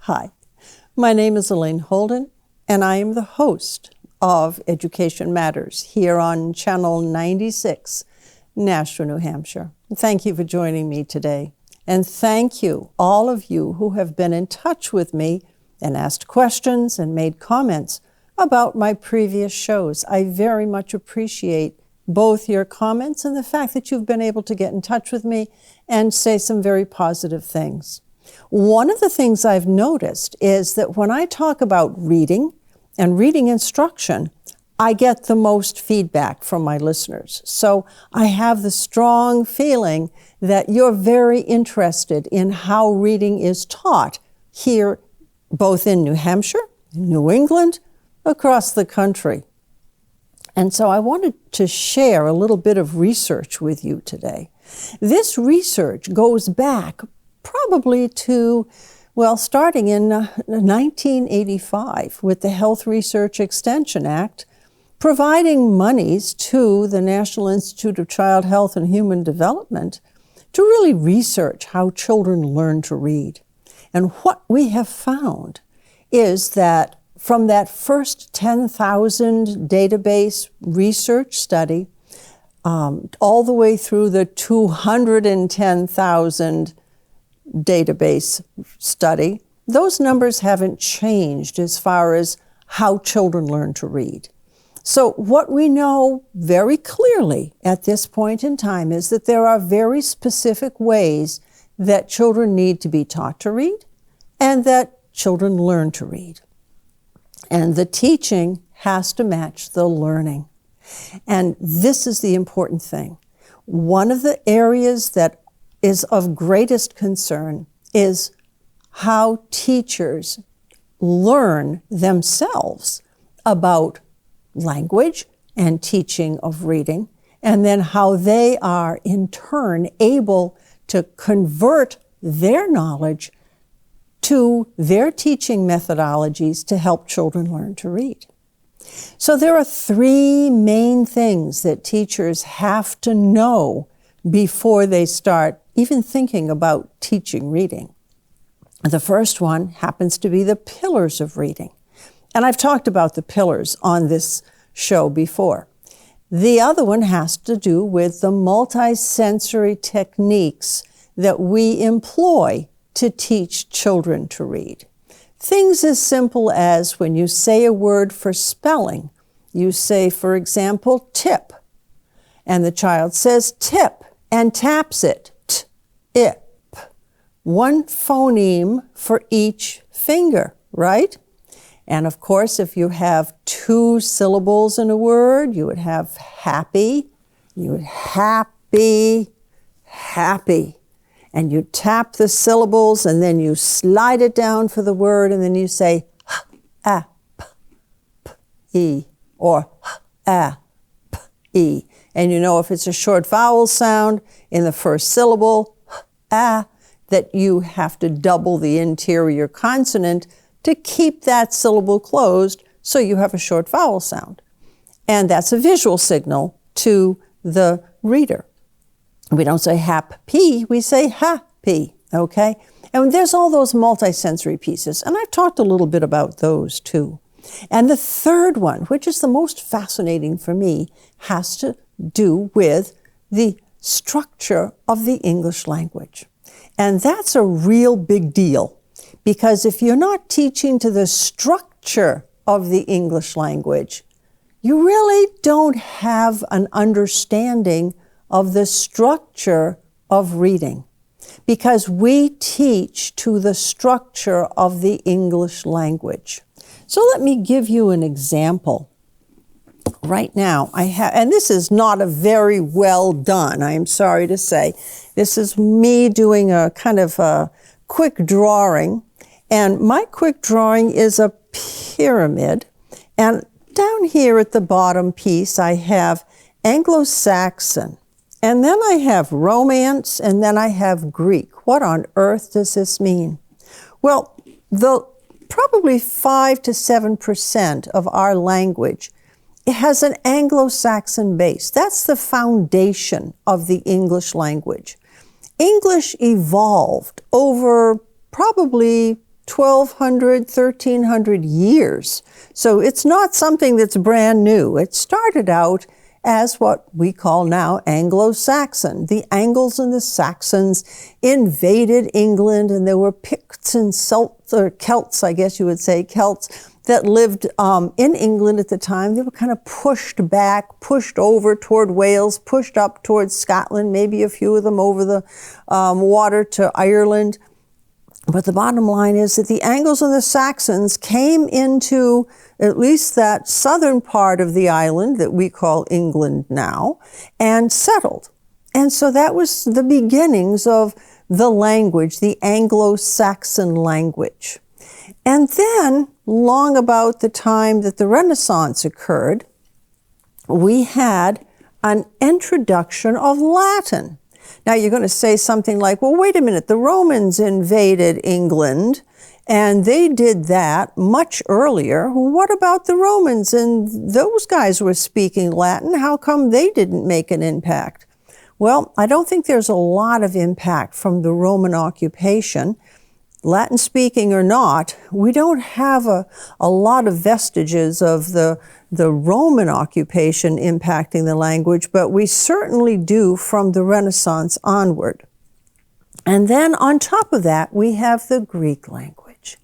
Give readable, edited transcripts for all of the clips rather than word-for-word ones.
Hi, my name is Elaine Holden, and I am the host of Education Matters here on Channel 96, Nashua, New Hampshire. Thank you for joining me today. And thank you, all of you who have been in touch with me and asked questions and made comments about my previous shows. I very much appreciate both your comments and the fact that you've been able to get in touch with me and say some very positive things. One of the things I've noticed is that when I talk about reading and reading instruction, I get the most feedback from my listeners. So I have the strong feeling that you're very interested in how reading is taught here, both in New Hampshire, New England, across the country. And so I wanted to share a little bit of research with you today. This research goes back probably to, starting in 1985 with the Health Research Extension Act, providing monies to the National Institute of Child Health and Human Development to really research how children learn to read. And what we have found is that from that first 10,000 database research study, all the way through the 210,000 database study, those numbers haven't changed as far as how children learn to read. So what we know very clearly at this point in time is that there are very specific ways that children need to be taught to read and that children learn to read. And the teaching has to match the learning. And this is the important thing. One of the areas that is of greatest concern is how teachers learn themselves about language and teaching of reading, and then how they are in turn able to convert their knowledge to their teaching methodologies to help children learn to read. So there are three main things that teachers have to know before they start even thinking about teaching reading. The first one happens to be the pillars of reading. And I've talked about the pillars on this show before. The other one has to do with the multisensory techniques that we employ to teach children to read. Things as simple as when you say a word for spelling, you say, for example, tip, and the child says tip and taps it, t-ip. One phoneme for each finger, right? And of course, if you have two syllables in a word, you would have happy, you would happy, happy. And you tap the syllables and then you slide it down for the word and then you say h-a-p-p-e or h-a-p-e. And you know if it's a short vowel sound in the first syllable, h-a, that you have to double the interior consonant to keep that syllable closed so you have a short vowel sound. And that's a visual signal to the reader. We don't say hap-pee, we say ha-pee, okay? And there's all those multisensory pieces, and I've talked a little bit about those too. And the third one, which is the most fascinating for me, has to do with the structure of the English language. And that's a real big deal, because if you're not teaching to the structure of the English language, you really don't have an understanding of the structure of reading, because we teach to the structure of the English language. So let me give you an example. Right now, and this is not a very well done, I am sorry to say. This is me doing a kind of a quick drawing, and my quick drawing is a pyramid, and down here at the bottom piece, I have Anglo-Saxon. And then I have Romance, and then I have Greek. What on earth does this mean? Well, probably 5 to 7% of our language, it has an Anglo-Saxon base. That's the foundation of the English language. English evolved over probably 1,200, 1,300 years. So it's not something that's brand new. It started out as what we call now Anglo-Saxon. The Angles and the Saxons invaded England, and there were Picts and Celts, I guess you would say, Celts, that lived in England at the time. They were kind of pushed back, pushed over toward Wales, pushed up towards Scotland, maybe a few of them over the water to Ireland. But the bottom line is that the Angles and the Saxons came into at least that southern part of the island that we call England now and settled. And so that was the beginnings of the language, the Anglo-Saxon language. And then, long about the time that the Renaissance occurred, we had an introduction of Latin. Now you're going to say something like, well, wait a minute, the Romans invaded England and they did that much earlier. What about the Romans? And those guys were speaking Latin. How come they didn't make an impact? Well, I don't think there's a lot of impact from the Roman occupation. Latin speaking or not, we don't have a lot of vestiges of the Roman occupation impacting the language, but we certainly do from the Renaissance onward. And then on top of that, we have the Greek language.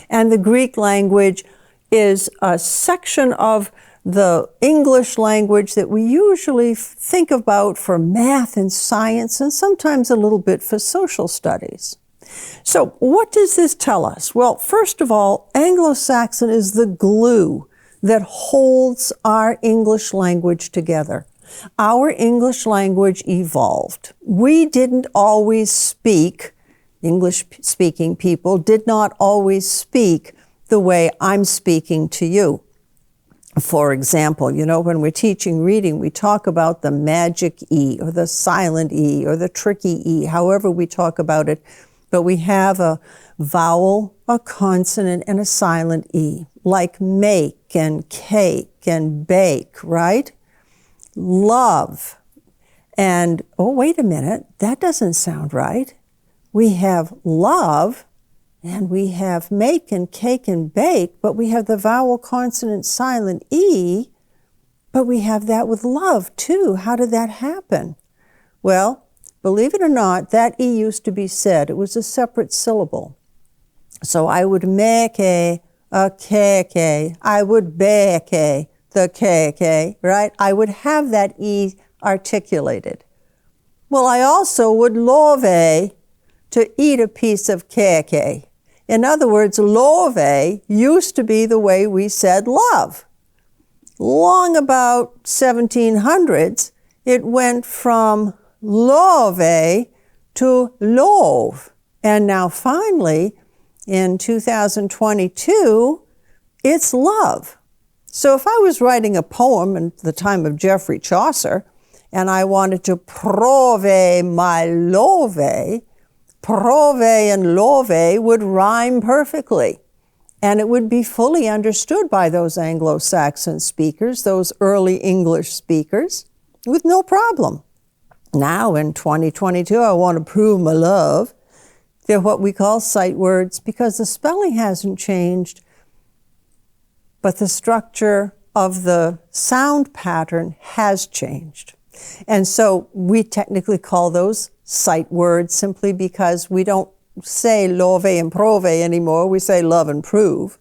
And the Greek language is a section of the English language that we usually think about for math and science, and sometimes a little bit for social studies. So what does this tell us? Well, first of all, Anglo-Saxon is the glue that holds our English language together. Our English language evolved. We didn't always speak, English-speaking people did not always speak the way I'm speaking to you. For example, when we're teaching reading, we talk about the magic E or the silent E or the tricky E, however we talk about it. But we have a vowel, a consonant, and a silent E, like make and cake and bake, right? Love. And, oh, wait a minute, that doesn't sound right. We have love, and we have make and cake and bake, but we have the vowel, consonant, silent E, but we have that with love, too. How did that happen? Well, believe it or not, that E used to be said. It was a separate syllable. So I would make a cake. I would bake the cake, right? I would have that E articulated. Well, I also would love to eat a piece of cake. In other words, love used to be the way we said love. Long about 1700s, it went from love to love. And now finally, in 2022, it's love. So if I was writing a poem in the time of Geoffrey Chaucer, and I wanted to prove my love, prove and love would rhyme perfectly. And it would be fully understood by those Anglo-Saxon speakers, those early English speakers, with no problem. Now in 2022, I want to prove my love. They're what we call sight words because the spelling hasn't changed, but the structure of the sound pattern has changed. And so we technically call those sight words simply because we don't say love and prove anymore. We say love and prove.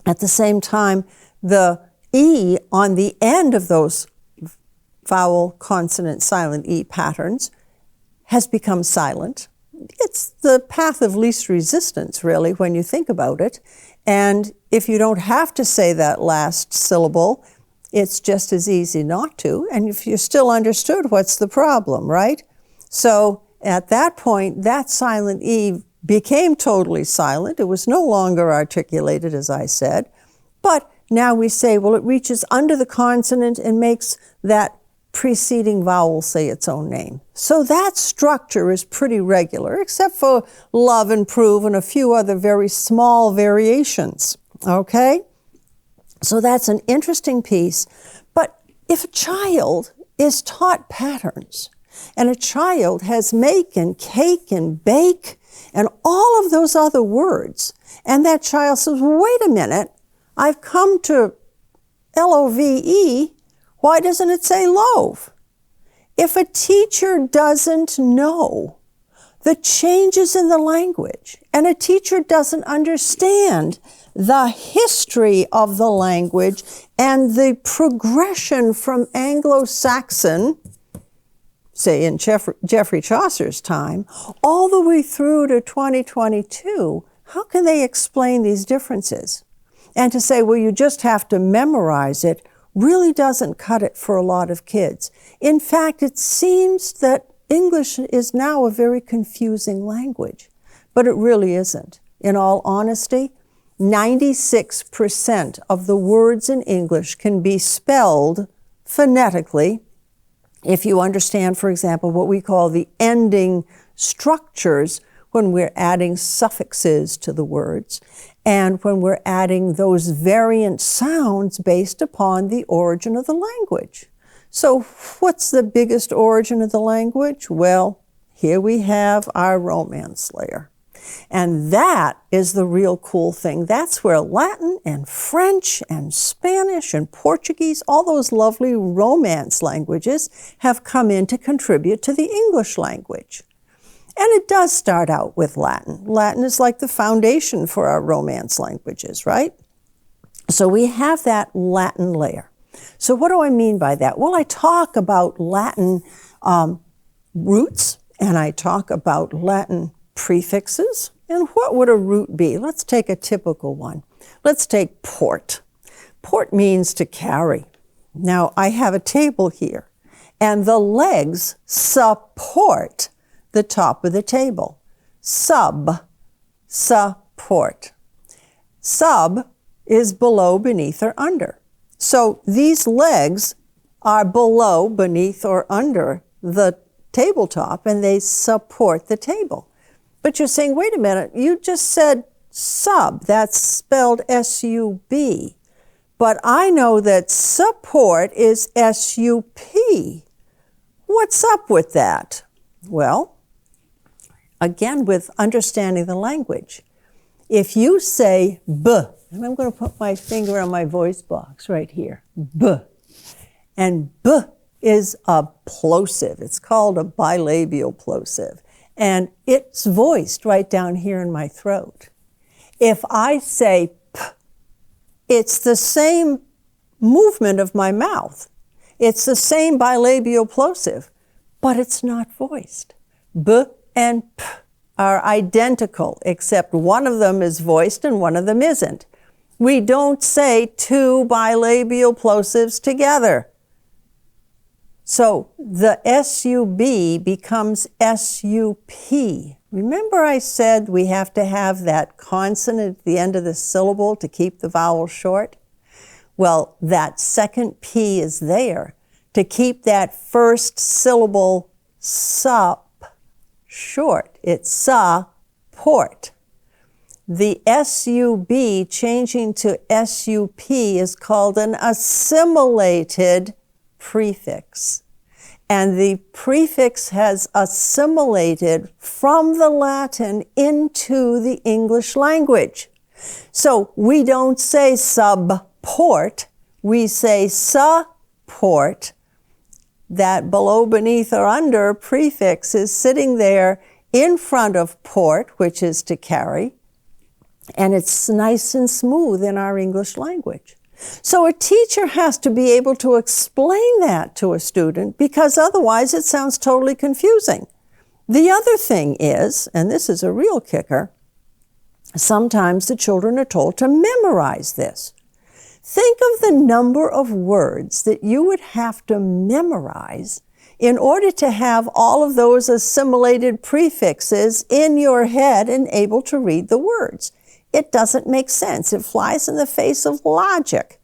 At the same time, the E on the end of those vowel, consonant, silent E patterns has become silent. It's the path of least resistance, really, when you think about it. And if you don't have to say that last syllable, it's just as easy not to. And if you're still understood, what's the problem, right? So at that point, that silent E became totally silent. It was no longer articulated, as I said. But now we say, well, it reaches under the consonant and makes that preceding vowel say its own name. So that structure is pretty regular, except for love and prove and a few other very small variations, okay? So that's an interesting piece. But if a child is taught patterns, and a child has make and cake and bake and all of those other words, And that child says, wait a minute, I've come to LOVE, why doesn't it say loaf? If a teacher doesn't know the changes in the language, and a teacher doesn't understand the history of the language and the progression from Anglo-Saxon, say in Geoffrey Chaucer's time, all the way through to 2022, how can they explain these differences? And to say, well, you just have to memorize it, really doesn't cut it for a lot of kids. In fact, it seems that English is now a very confusing language, but it really isn't. In all honesty, 96% of the words in English can be spelled phonetically if you understand, for example, what we call the ending structures when we're adding suffixes to the words, and when we're adding those variant sounds based upon the origin of the language. So what's the biggest origin of the language? Well, here we have our Romance layer. And that is the real cool thing. That's where Latin and French and Spanish and Portuguese, all those lovely Romance languages, have come in to contribute to the English language. And it does start out with Latin. Latin is like the foundation for our Romance languages, right? So we have that Latin layer. So what do I mean by that? Well, I talk about Latin roots, and I talk about Latin prefixes. And what would a root be? Let's take a typical one. Let's take port. Port means to carry. Now, I have a table here, and the legs support the top of the table. Support. Sub is below, beneath, or under. So these legs are below, beneath, or under the tabletop, and they support the table. But you're saying, wait a minute, you just said sub. That's spelled S-U-B. But I know that support is S-U-P. What's up with that? Well, again, with understanding the language. If you say B, and I'm going to put my finger on my voice box right here, B, and B is a plosive. It's called a bilabial plosive, and it's voiced right down here in my throat. If I say P, it's the same movement of my mouth. It's the same bilabial plosive, but it's not voiced. B and P are identical, except one of them is voiced and one of them isn't. We don't say two bilabial plosives together. So the S-U-B becomes S-U-P. Remember I said we have to have that consonant at the end of the syllable to keep the vowel short? Well, that second P is there to keep that first syllable sup short. It's support. The S-U-B changing to S-U-P is called an assimilated prefix. And the prefix has assimilated from the Latin into the English language. So we don't say subport, we say support. That below, beneath, or under prefix is sitting there in front of port, which is to carry, and it's nice and smooth in our English language. So a teacher has to be able to explain that to a student, because otherwise it sounds totally confusing. The other thing is, and this is a real kicker, sometimes the children are told to memorize this. Think of the number of words that you would have to memorize in order to have all of those assimilated prefixes in your head and able to read the words. It doesn't make sense. It flies in the face of logic.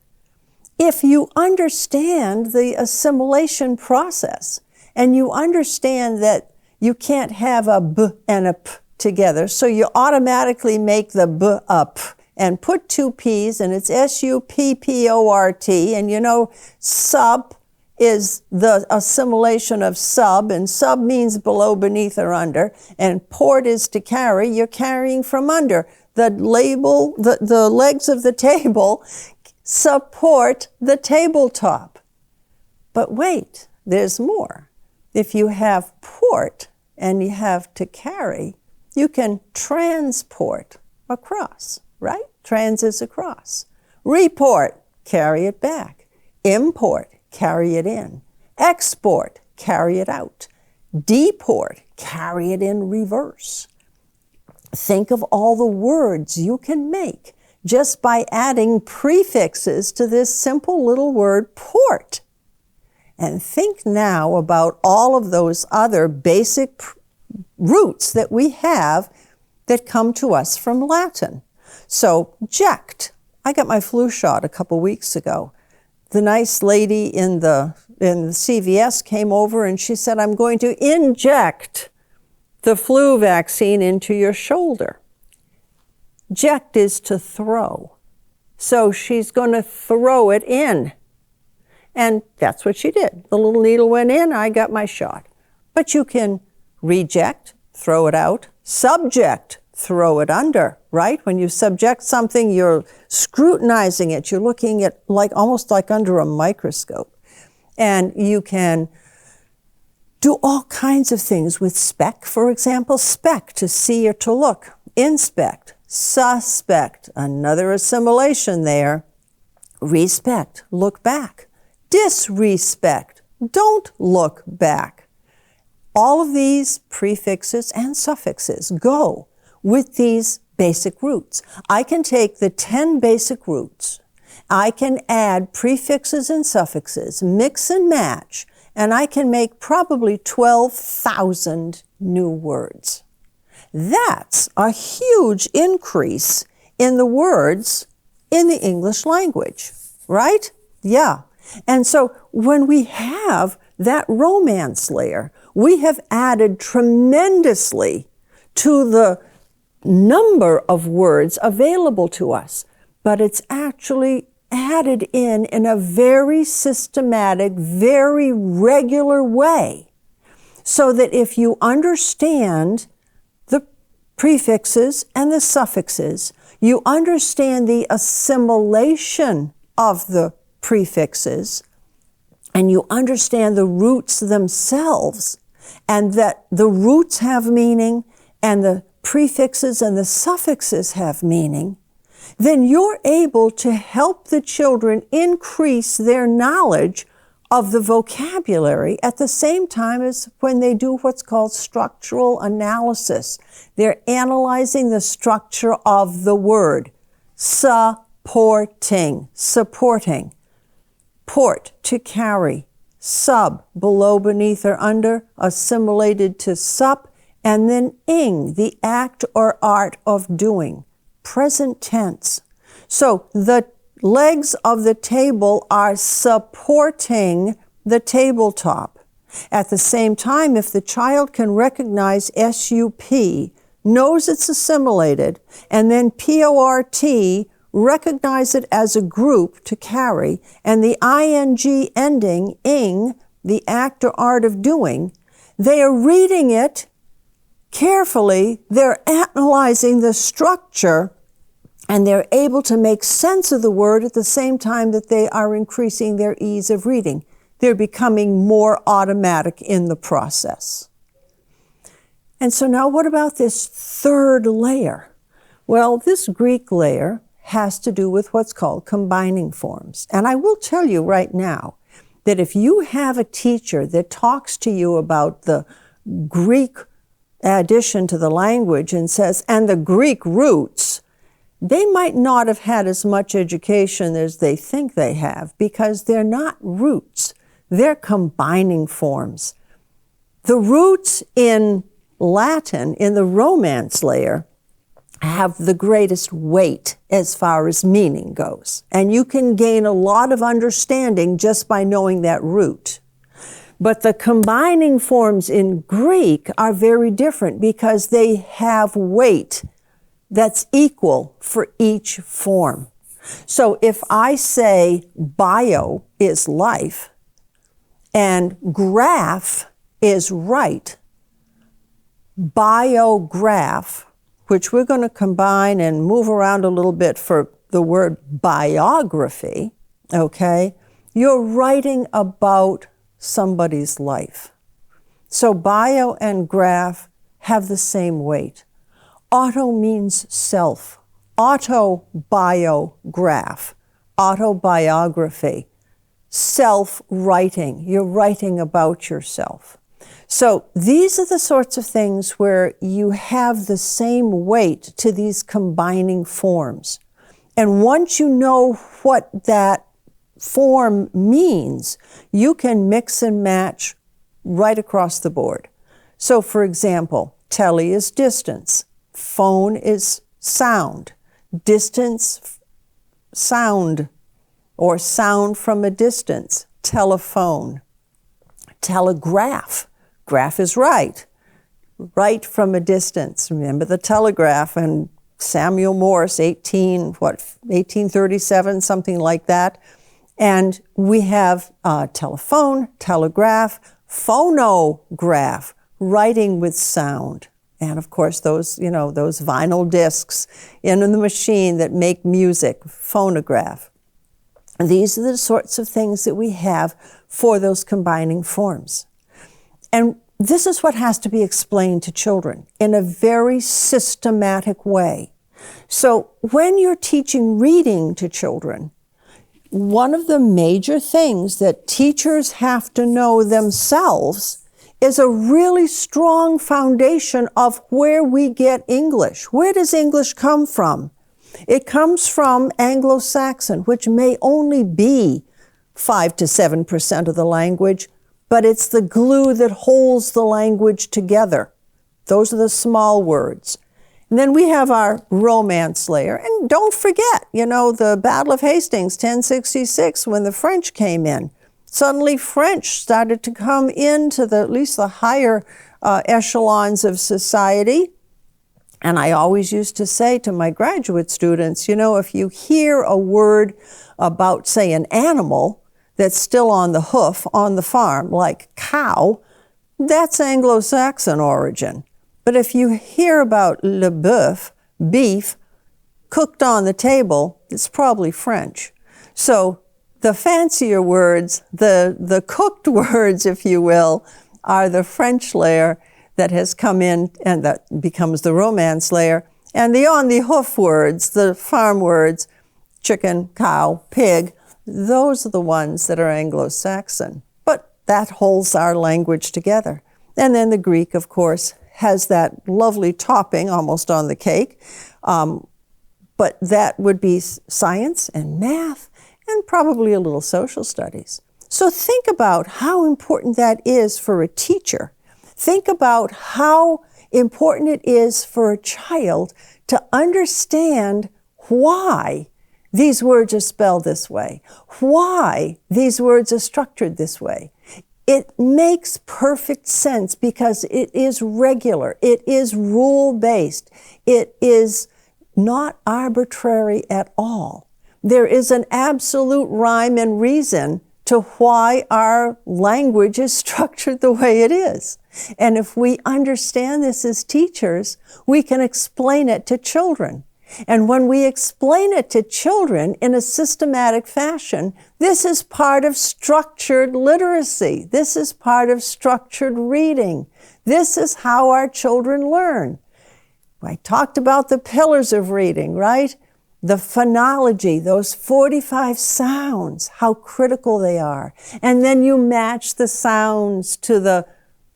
If you understand the assimilation process and you understand that you can't have a B and a P together, so you automatically make the B a P and put two P's, and it's S-U-P-P-O-R-T, and you know sup is the assimilation of sub, and sub means below, beneath, or under, and port is to carry. You're carrying from under. The legs of the table support the tabletop. But wait, there's more. If you have port and you have to carry, you can transport across, right? Trans is across. Report, carry it back. Import, carry it in. Export, carry it out. Deport, carry it in reverse. Think of all the words you can make just by adding prefixes to this simple little word port. And think now about all of those other basic roots that we have that come to us from Latin. So, ject. I got my flu shot a couple weeks ago. The nice lady in the CVS came over and she said, I'm going to inject the flu vaccine into your shoulder. Ject is to throw. So she's going to throw it in. And that's what she did. The little needle went in, I got my shot. But you can reject, throw it out, subject, throw it under, right? When you subject something, you're scrutinizing it. You're looking at almost like under a microscope. And you can do all kinds of things with spec, for example. Spec, to see or to look. Inspect, suspect, another assimilation there. Respect, look back. Disrespect, don't look back. All of these prefixes and suffixes go with these basic roots. I can take the 10 basic roots, I can add prefixes and suffixes, mix and match, and I can make probably 12,000 new words. That's a huge increase in the words in the English language, right? Yeah. And so when we have that Romance layer, we have added tremendously to the number of words available to us, but it's actually added in a very systematic, very regular way, so that if you understand the prefixes and the suffixes, you understand the assimilation of the prefixes, and you understand the roots themselves, and that the roots have meaning and the prefixes and the suffixes have meaning, then you're able to help the children increase their knowledge of the vocabulary at the same time as when they do what's called structural analysis. They're analyzing the structure of the word. Supporting, supporting. Port, to carry. Sub, below, beneath, or under, assimilated to sup. And then ing, the act or art of doing. Present tense. So the legs of the table are supporting the tabletop. At the same time, if the child can recognize SUP, knows it's assimilated, and then PORT, recognize it as a group to carry, and the ing ending, ing, the act or art of doing, they are reading it carefully, they're analyzing the structure, and they're able to make sense of the word at the same time that they are increasing their ease of reading. They're becoming more automatic in the process. And so now what about this third layer? Well, this Greek layer has to do with what's called combining forms. And I will tell you right now that if you have a teacher that talks to you about the Greek addition to the language and says, and the Greek roots, they might not have had as much education as they think they have, because they're not roots, they're combining forms. The roots in Latin, in the Romance layer, have the greatest weight as far as meaning goes. And you can gain a lot of understanding just by knowing that root. But the combining forms in Greek are very different because they have weight that's equal for each form. So if I say bio is life, And graph is write. Biograph, which we're going to combine and move around a little bit for the word biography, okay? You're writing about somebody's life. So bio and graph have the same weight. Auto means self. Autobiograph, autobiography, self-writing. You're writing about yourself. So these are the sorts of things where you have the same weight to these combining forms. And once you know what that form means, you can mix and match right across the board. So for example, tele is distance, phone is sound, distance, sound, or sound from a distance, telephone, telegraph. Graph is right from a distance. Remember the telegraph and Samuel Morse, 1837, something like that. And we have telephone, telegraph, phonograph, writing with sound. And of course, those vinyl discs in the machine that make music, phonograph. And these are the sorts of things that we have for those combining forms. And this is what has to be explained to children in a very systematic way. So when you're teaching reading to children, one of the major things that teachers have to know themselves is a really strong foundation of where we get English. Where does English come from? It comes from Anglo-Saxon, which may only be 5 to 7% of the language, but it's the glue that holds the language together. Those are the small words. And then we have our Romance layer. And don't forget, the Battle of Hastings, 1066, when the French came in. Suddenly French started to come into at least the higher echelons of society. And I always used to say to my graduate students, if you hear a word about, say, an animal that's still on the hoof on the farm, like cow, that's Anglo-Saxon origin. But if you hear about le boeuf, beef, cooked on the table, it's probably French. So the fancier words, the cooked words, if you will, are the French layer that has come in and that becomes the Romance layer. And the on the hoof words, the farm words, chicken, cow, pig, those are the ones that are Anglo-Saxon. But that holds our language together. And then the Greek, of course, has that lovely topping almost on the cake. But that would be science and math and probably a little social studies. So think about how important that is for a teacher. Think about how important it is for a child to understand why these words are spelled this way, why these words are structured this way. It makes perfect sense because it is regular, it is rule-based, it is not arbitrary at all. There is an absolute rhyme and reason to why our language is structured the way it is. And if we understand this as teachers, we can explain it to children. And when we explain it to children in a systematic fashion, this is part of structured literacy. This is part of structured reading. This is how our children learn. I talked about the pillars of reading, right? The phonology, those 45 sounds, how critical they are. And then you match the sounds to the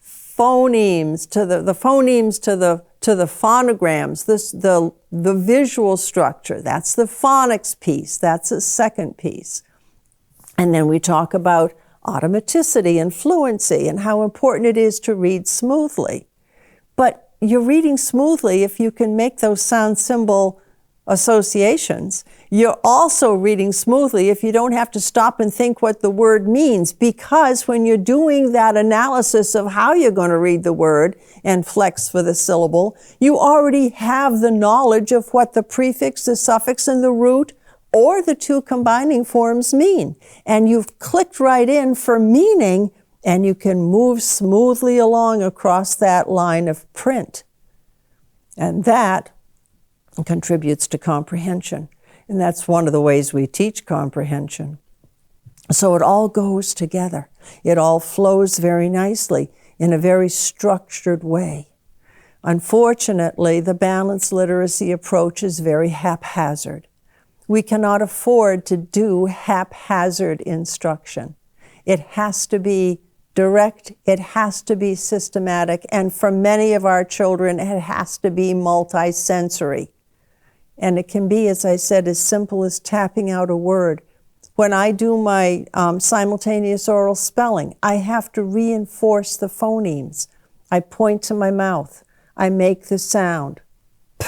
phonemes, to the phonemes to the phonograms, the visual structure. That's the phonics piece. That's a second piece. And then we talk about automaticity and fluency and how important it is to read smoothly. But you're reading smoothly if you can make those sound symbol associations. You're also reading smoothly if you don't have to stop and think what the word means, because when you're doing that analysis of how you're going to read the word and flex for the syllable, you already have the knowledge of what the prefix, the suffix, and the root or the two combining forms mean. And you've clicked right in for meaning and you can move smoothly along across that line of print. And that contributes to comprehension. And that's one of the ways we teach comprehension. So it all goes together. It all flows very nicely in a very structured way. Unfortunately, the balanced literacy approach is very haphazard. We cannot afford to do haphazard instruction. It has to be direct, it has to be systematic, and for many of our children, it has to be multisensory. And it can be, as I said, as simple as tapping out a word. When I do my simultaneous oral spelling, I have to reinforce the phonemes. I point to my mouth. I make the sound. P.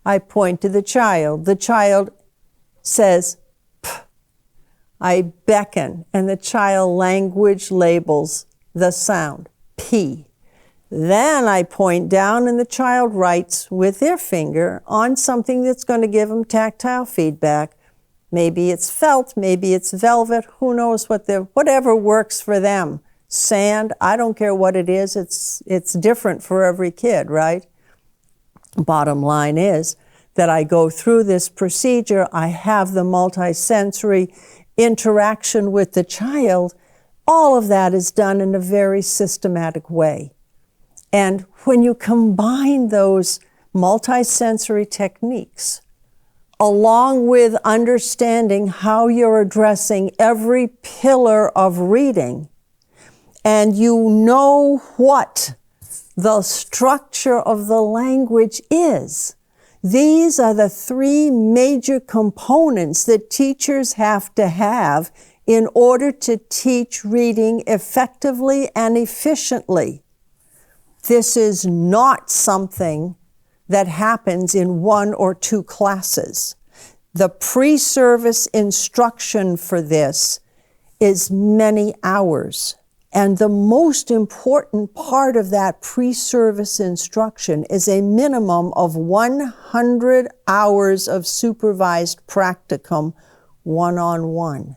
I point to the child. The child says P. I beckon, and the child language labels the sound, P. Then I point down, and the child writes with their finger on something that's going to give them tactile feedback. Maybe it's felt, maybe it's velvet, who knows whatever works for them. Sand, I don't care what it is, it's different for every kid, right? Bottom line is that I go through this procedure, I have the multisensory interaction with the child. All of that is done in a very systematic way. And when you combine those multisensory techniques, along with understanding how you're addressing every pillar of reading, and you know what the structure of the language is. These are the three major components that teachers have to have in order to teach reading effectively and efficiently. This is not something that happens in 1 or 2 classes. The pre-service instruction for this is many hours. And the most important part of that pre-service instruction is a minimum of 100 hours of supervised practicum one-on-one.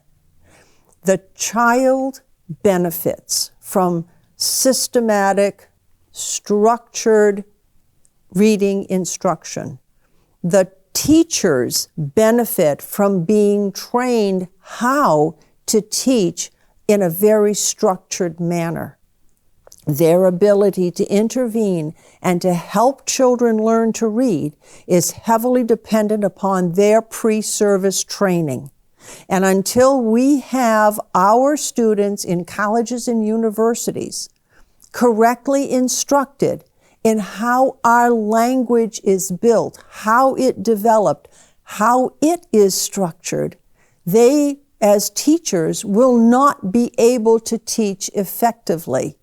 The child benefits from systematic, structured reading instruction. The teachers benefit from being trained how to teach in a very structured manner. Their ability to intervene and to help children learn to read is heavily dependent upon their pre-service training. And until we have our students in colleges and universities correctly instructed in how our language is built, how it developed, how it is structured, they, as teachers, will not be able to teach effectively.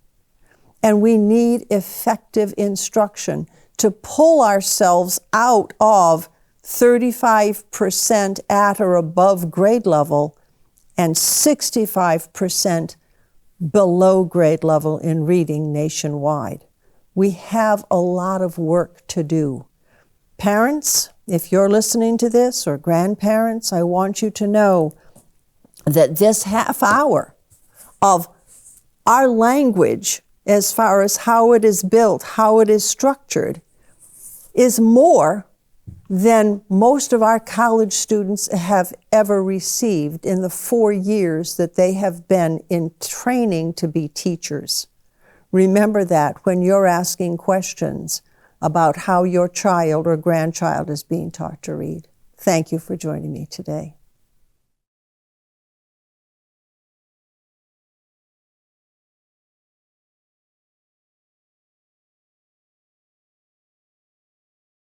And we need effective instruction to pull ourselves out of 35% at or above grade level and 65% below grade level in reading nationwide. We have a lot of work to do. Parents, if you're listening to this, or grandparents, I want you to know that this half hour of our language, as far as how it is built, how it is structured, is more than most of our college students have ever received in the 4 years that they have been in training to be teachers. Remember that when you're asking questions about how your child or grandchild is being taught to read. Thank you for joining me today.